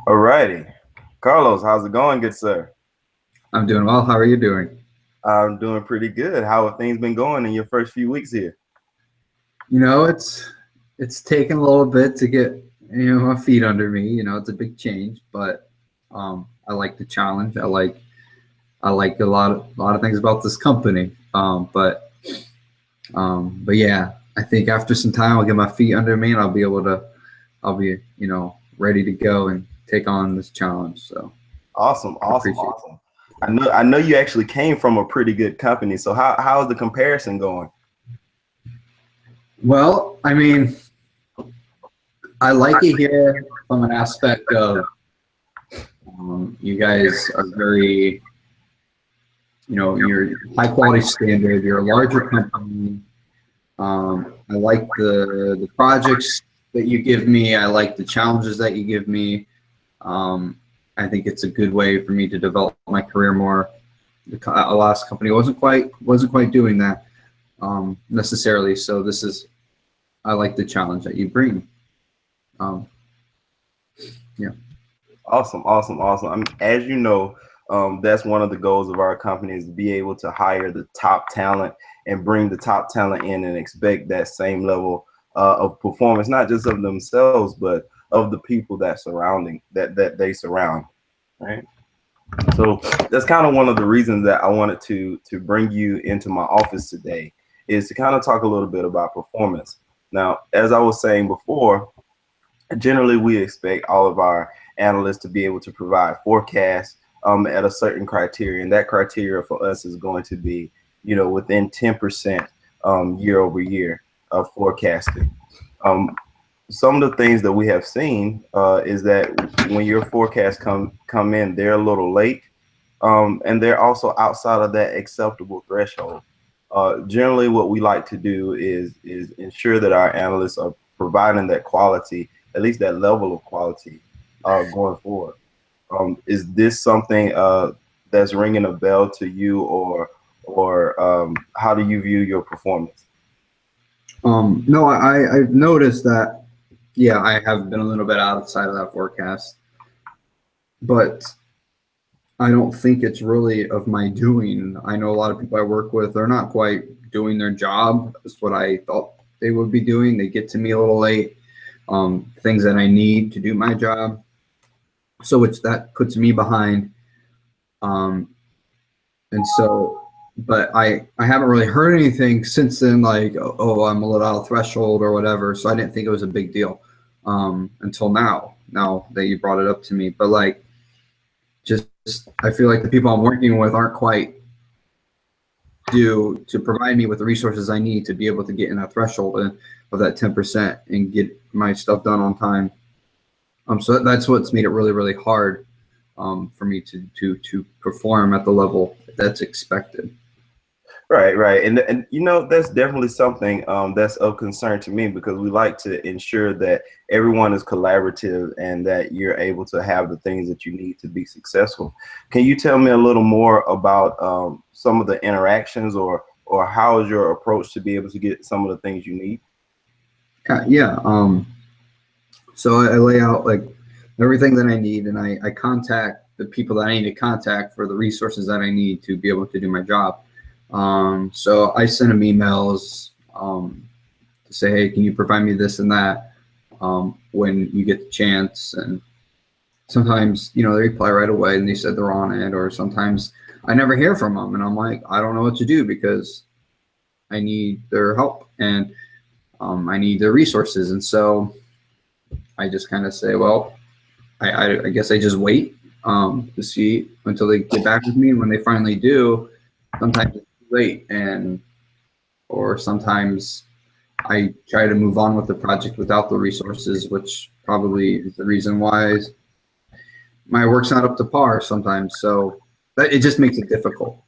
Alrighty. Carlos, how's it going, good sir? I'm doing well. How are you doing? I'm doing pretty good. How have things been going in your first few weeks here? You know, it's taken a little bit to get my feet under me. It's a big change, but I like the challenge. I like a lot of things about this company. But yeah, I think after some time I'll get my feet under me and I'll be ready to go and take on this challenge. So Awesome, I awesome, appreciate it. awesome. I know you actually came from a pretty good company. So how's the comparison going? Well, I mean, I like it here from an aspect of you guys are very, you're high quality standard. You're a larger company. I like the projects that you give me. I like the challenges that you give me. Um, I think it's a good way for me to develop my career more. The last company wasn't quite doing that necessarily. So I like the challenge that you bring. Um, yeah. Awesome, awesome, awesome. As you know, that's one of the goals of our company is to be able to hire the top talent and bring the top talent in and expect that same level of performance, not just of themselves, but of the people that they surround, right? So that's kind of one of the reasons that I wanted to bring you into my office today is to kind of talk a little bit about performance. Now, as I was saying before, generally we expect all of our analysts to be able to provide forecasts at a certain criteria, and that criteria for us is going to be, within 10% year over year of forecasting. Um, some of the things that we have seen is that when your forecasts come in, they're a little late, and they're also outside of that acceptable threshold. Generally, what we like to do is ensure that our analysts are providing that quality, at least that level of quality, going forward. Is this something that's ringing a bell to you, or how do you view your performance? No, I've noticed that. Yeah, I have been a little bit outside of that forecast, but I don't think it's really of my doing. I know a lot of people I work with, they're not quite doing their job. That's what I thought they would be doing. They get to me a little late, things that I need to do my job. So it's that puts me behind. Um, and so, but I haven't really heard anything since then, like, oh, I'm a little out of threshold or whatever. So I didn't think it was a big deal until now that you brought it up to me. But like, just I feel like the people I'm working with aren't quite due to provide me with the resources I need to be able to get in that threshold of that 10% and get my stuff done on time. So that's what's made it really, really hard for me to perform at the level that's expected. Right, right, and that's definitely something that's of concern to me because we like to ensure that everyone is collaborative and that you're able to have the things that you need to be successful. Can you tell me a little more about some of the interactions, or how is your approach to be able to get some of the things you need? Yeah. So I lay out like everything that I need, and I contact the people that I need to contact for the resources that I need to be able to do my job. So I send them emails to say, hey, can you provide me this and that when you get the chance? And sometimes, they reply right away and they said they're on it, or sometimes I never hear from them, and I'm like, I don't know what to do because I need their help and I need their resources. And so I just kind of say, well, I guess I just wait to see until they get back with me. And when they finally do, sometimes it's too late, and or sometimes I try to move on with the project without the resources, which probably is the reason why my work's not up to par sometimes. So it just makes it difficult.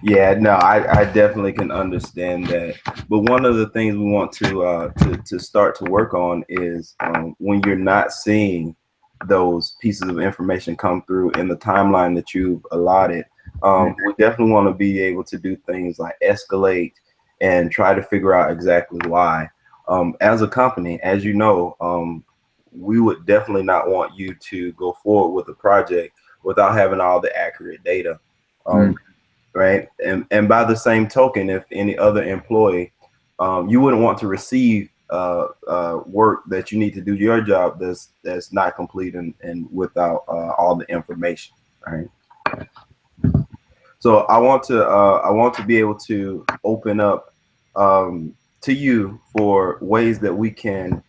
Yeah, no, I definitely can understand that. But one of the things we want to start to work on is when you're not seeing those pieces of information come through in the timeline that you've allotted. We definitely want to be able to do things like escalate and try to figure out exactly why. As a company, as you know, we would definitely not want you to go forward with a project without having all the accurate data. Right. And by the same token, if any other employee, you wouldn't want to receive work that you need to do your job that's not complete and without all the information. Right. So I want to be able to open up to you for ways that we can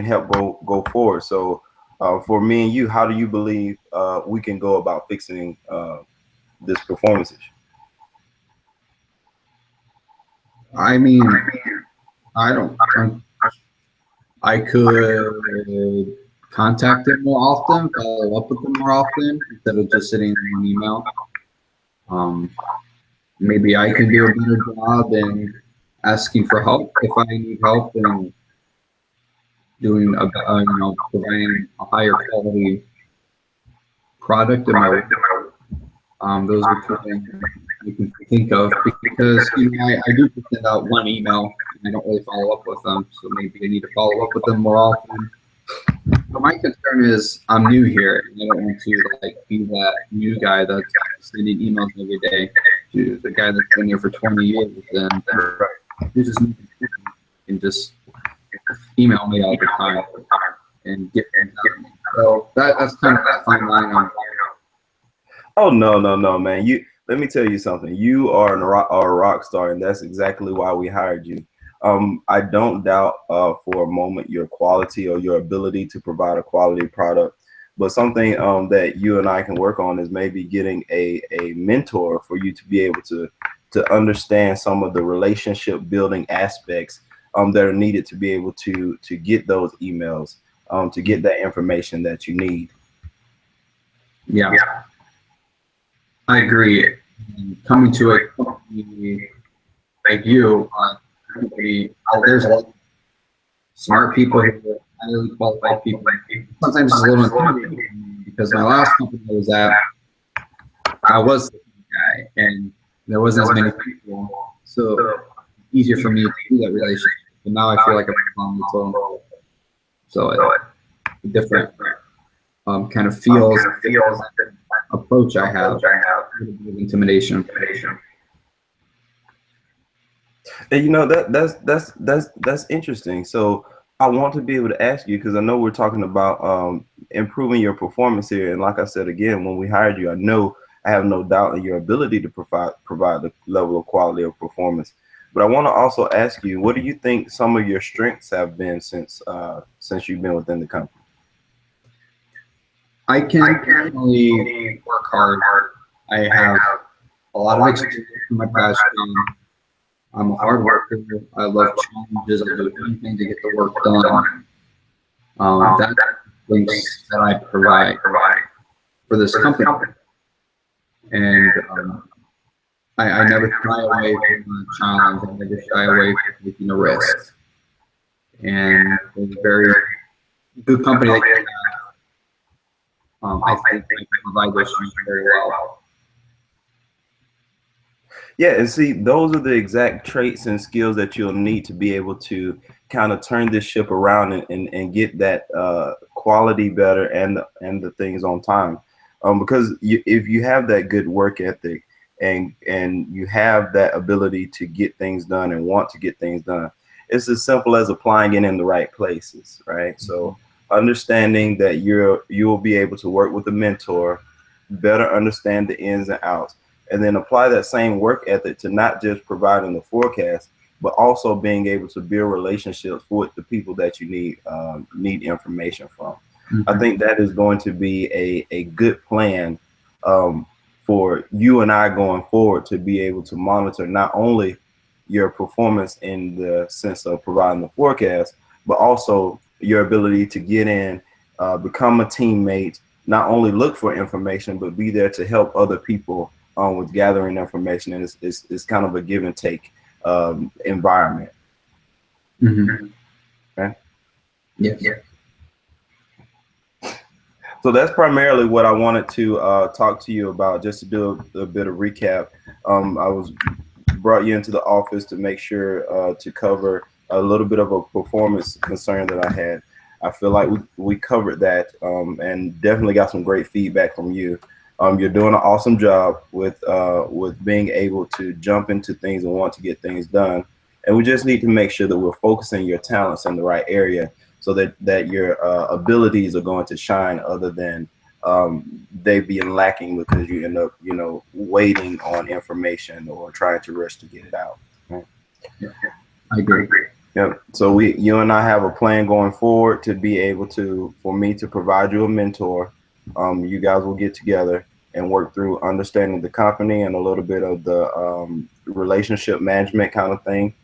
help go forward. So for me and you, how do you believe we can go about fixing this performance issue? I mean, I could contact them more often, follow up with them more often instead of just sitting in an email. Maybe I can do a better job in asking for help if I need help in doing providing a higher quality product in my work. Those are two things you can think of, because I do send out one email and I don't really follow up with them, so maybe I need to follow up with them more often. But my concern is I'm new here and I don't want to be that new guy that's sending emails every day to the guy that's been here for 20 years and this is and just email me all the time and get things out. So that's kind of that fine line on. Oh no, man! Let me tell you something. You are a rock star, and that's exactly why we hired you. I don't doubt for a moment your quality or your ability to provide a quality product, but something that you and I can work on is maybe getting a mentor for you to be able to understand some of the relationship building aspects that are needed to be able to get those emails, to get that information that you need. Yeah. I agree. Coming to a company like you, there's a lot of smart people, highly qualified people. Sometimes it's a little intimidating because my last company I was at, I was the guy, and there wasn't as many people, so easier for me to do that relationship. But now I feel like I'm on its own. So a different kind of feels approach I have. Intimidation. And that's interesting. So I want to be able to ask you, because I know we're talking about improving your performance here. And like I said again, when we hired you, I have no doubt in your ability to provide the level of quality of performance. But I want to also ask you, what do you think some of your strengths have been since you've been within the company? I can definitely work hard. I have a lot of experience in my past job. I'm a hard worker. I love challenges. I do anything to get the work done. That's things that I provide for this company. And I never shy away from a challenge. I never shy away from taking a risk. And it's a very good company that you have. I think I can provide those things very well. Yeah, and see, those are the exact traits and skills that you'll need to be able to kind of turn this ship around and get that quality better and the things on time. Because if you have that good work ethic and you have that ability to get things done and want to get things done, it's as simple as applying it in the right places, right? So understanding that you'll be able to work with a mentor, better understand the ins and outs, and then apply that same work ethic to not just providing the forecast, but also being able to build relationships with the people that you need information from. I think that is going to be a good plan for you and I going forward, to be able to monitor not only your performance in the sense of providing the forecast, but also your ability to get in, become a teammate, not only look for information, but be there to help other people with gathering information. And it's kind of a give and take environment. Okay? Yes. So that's primarily what I wanted to talk to you about, just to do a bit of recap. I brought you into the office to make sure to cover a little bit of a performance concern that I had. I feel like we covered that, and definitely got some great feedback from you. You're doing an awesome job with being able to jump into things and want to get things done. And we just need to make sure that we're focusing your talents in the right area, so that your abilities are going to shine, other than they being lacking because you end up, waiting on information or trying to rush to get it out. Right? Yeah, I agree. Yep. So you and I have a plan going forward to be able to, for me to provide you a mentor. You guys will get together and work through understanding the company and a little bit of the relationship management kind of thing.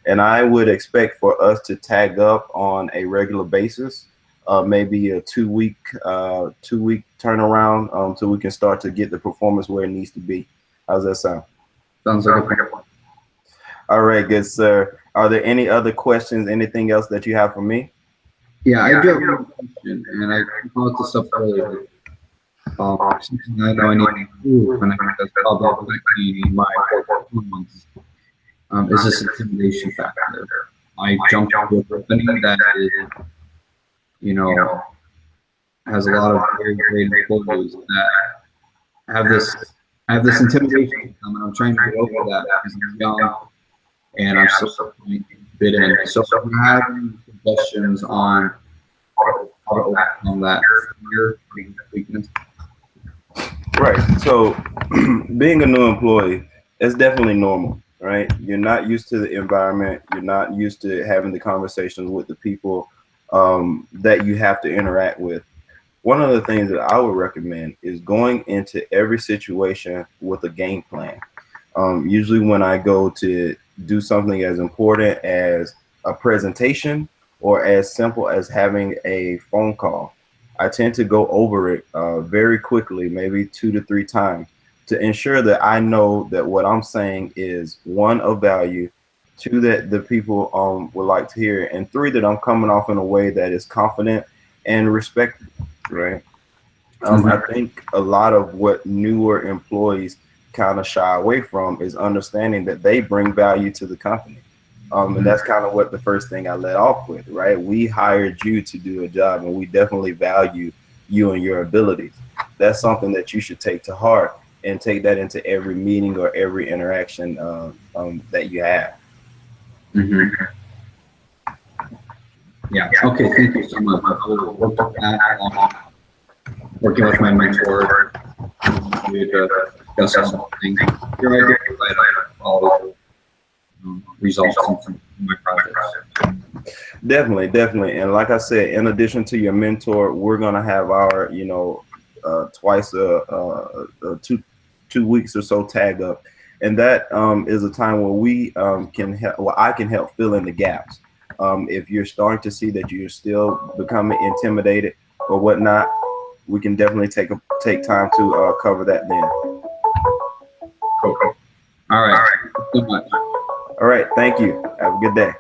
And I would expect for us to tag up on a regular basis, maybe a 2 week turnaround, so we can start to get the performance where it needs to be. How's that sound? Sounds like a plan. All right, good sir. Are there any other questions? Anything else that you have for me? Yeah, I do have one question, and I brought this up earlier. Something I know I need to improve, and I think that's probably affecting my performance. Is this intimidation factor? I jumped into a company that is, has a lot of very great employees that have this intimidation, and I'm trying to get over that because I'm young and I'm so fit in. So if you have any suggestions on how to overcome that fear, weakness. Right. So being a new employee, it's definitely normal, right? You're not used to the environment. You're not used to having the conversations with the people that you have to interact with. One of the things that I would recommend is going into every situation with a game plan. Usually when I go to do something as important as a presentation or as simple as having a phone call, I tend to go over it very quickly, maybe 2 to 3 times, to ensure that I know that what I'm saying is, one, of value, 2, that the people would like to hear, and 3, that I'm coming off in a way that is confident and respectful, right? I think a lot of what newer employees kind of shy away from is understanding that they bring value to the company. And that's kind of what the first thing I let off with, right? We hired you to do a job, and we definitely value you and your abilities. That's something that you should take to heart and take that into every meeting or every interaction that you have. Yeah. Okay. Thank you so much. I will work with that. Working with my mentor to discuss something. Your idea is all results in my projects. Definitely. And like I said, in addition to your mentor, we're gonna have our, twice 2 weeks or so tag up, and that is a time where we can help. Well, I can help fill in the gaps. If you're starting to see that you're still becoming intimidated or whatnot, we can definitely take time to cover that then. Okay. All right. Thank you so much. All right. Thank you. Have a good day.